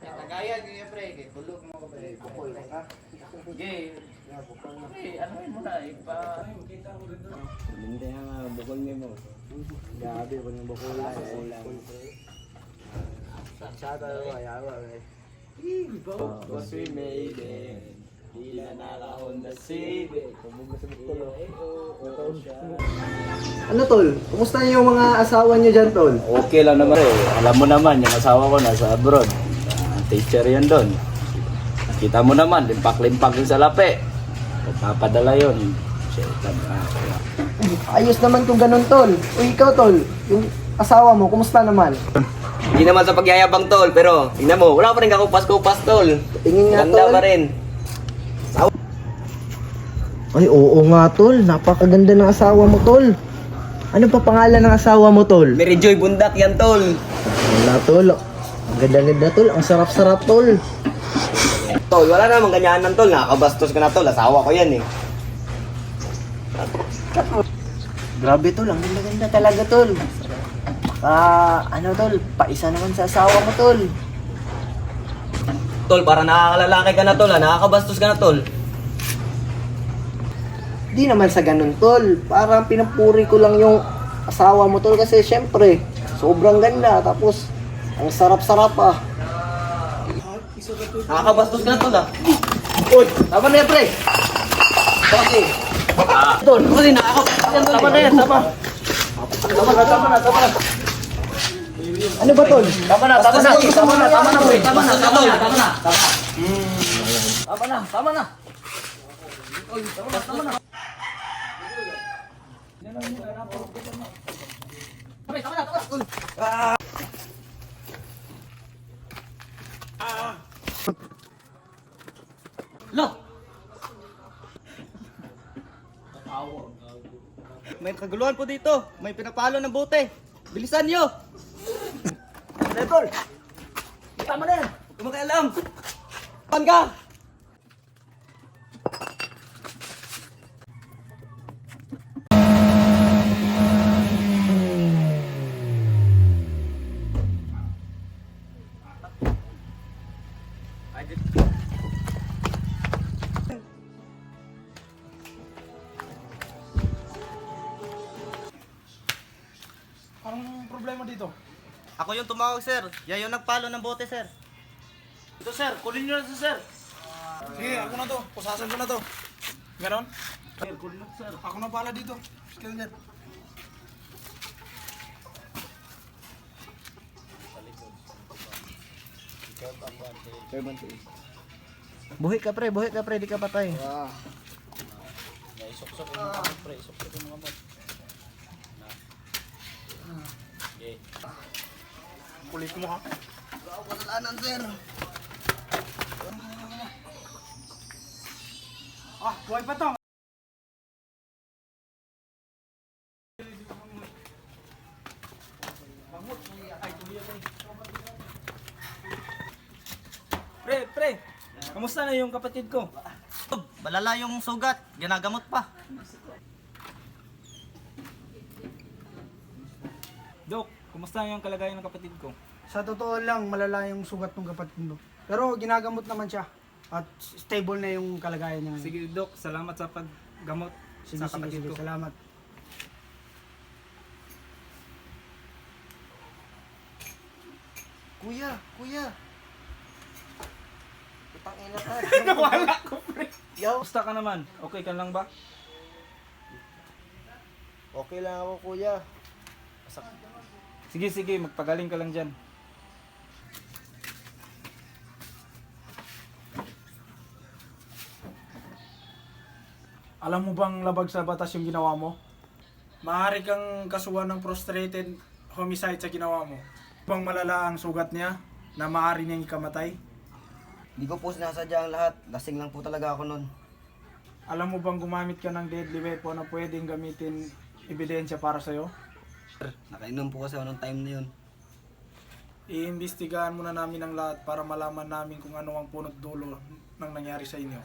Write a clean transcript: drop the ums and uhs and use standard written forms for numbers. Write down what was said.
Kagaya niya pre, kay bulog mo ko pre. Bukol ha. Sige. Pre, ano yun muna ipa. Hindi nga bukol mo. Grabe ko ng bukol lang. Sa tayo ayaw eh. Cause we made it. Tila naka-Honda Civic. Kumuha sa bukol. Ano tol? Kumusta yung mga asawa niyo dyan tol? Okay lang naman eh. Alam mo naman, yung asawa ko nasa abroad. Teacher yan doon. Kita mo naman, limpak-limpak yung sa lapi. Papadala yun. Ayos naman kung ganun tol. O ikaw tol, yung asawa mo, kumusta naman? Hindi naman sa pagyayabang tol, pero tingnan mo, wala pa rin kakupas-kupas tol. Tingin nga Ganda tol. pa rin. Ay oo nga tol, napakaganda ng asawa mo tol. Ano pa pangalan ng asawa mo tol? Mary Joy Bundak yan tol. Wala tol. Ang ganda-ganda tol, ang sarap-sarap tol. Tol, wala namang ganyanan tol, nakakabastos ka na tol, asawa ko yan eh. Grabe tol, ang ganda-ganda talaga tol. Ano tol, paisa naman sa asawa mo tol. Tol, para nakakalalaki ka na tol, nakakabastos ka na tol. Di naman sa ganun tol, parang pinapuri ko lang yung asawa mo tol kasi syempre, sobrang ganda tapos ang sarap-sarap ah. Nakakabastos ka na tol ah. Uy, tama na yan pre. Okay. Tol, kasi nakakabastos yan tol. Tama na yan, tama. Tama na. Ano ba tol? Tama na pre. Tama na. Tama na. Lo! May kaguluhan po dito, may pinapalo ng bote. Bilisan nyo! Tol, tama na yan. Huwag ka makialam! Pan ka! Anong problema dito? Ako yung tumawag sir, yan yung nagpalo ng bote sir. Ito sir, kunin niyo na sir. Sige, ako na to. Pusasan ko na to. Ganon? Sir, kunin na sir. Ako na pala dito. Skill net. Buhi ka pre, di ka patay. Isok-sok yung mga mod, pre. Isok-sok yung mga mod. Okay. Kulit mo ha. Kasalanan sir. Ah, buhay pa to. Pre. Kamusta na yung kapatid ko? Balala yung sugat, ginagamot pa. Dok, kumusta na yung kalagayan ng kapatid ko? Sa totoo lang, malala yung sugat ng kapatid mo. Pero ginagamot naman siya. At stable na yung kalagayan niya. Sige, Dok. Salamat sa paggamot sa kapatid ko. Salamat. Kuya. Putang ina ka. Nawala ko, pre. Yo, Kumusta ka naman? Okay ka lang ba? okay lang ako kuya. Sige. Magpagaling ka lang dyan. Alam mo bang labag sa batas yung ginawa mo? Maaari kang kasuhan ng frustrated homicide sa ginawa mo. Bang malala ang sugat niya na maaari niyang ikamatay? Hindi ko po sinasadya ang lahat, lasing lang po talaga ako nun. Alam mo bang gumamit ka ng deadly weapon na pwedeng gamitin ebidensya para sa'yo? Nakainom po kasi ako ng time na yun. Iimbestigahan muna namin ang lahat para malaman namin kung ano ang punot dulo ng nangyari sa inyo.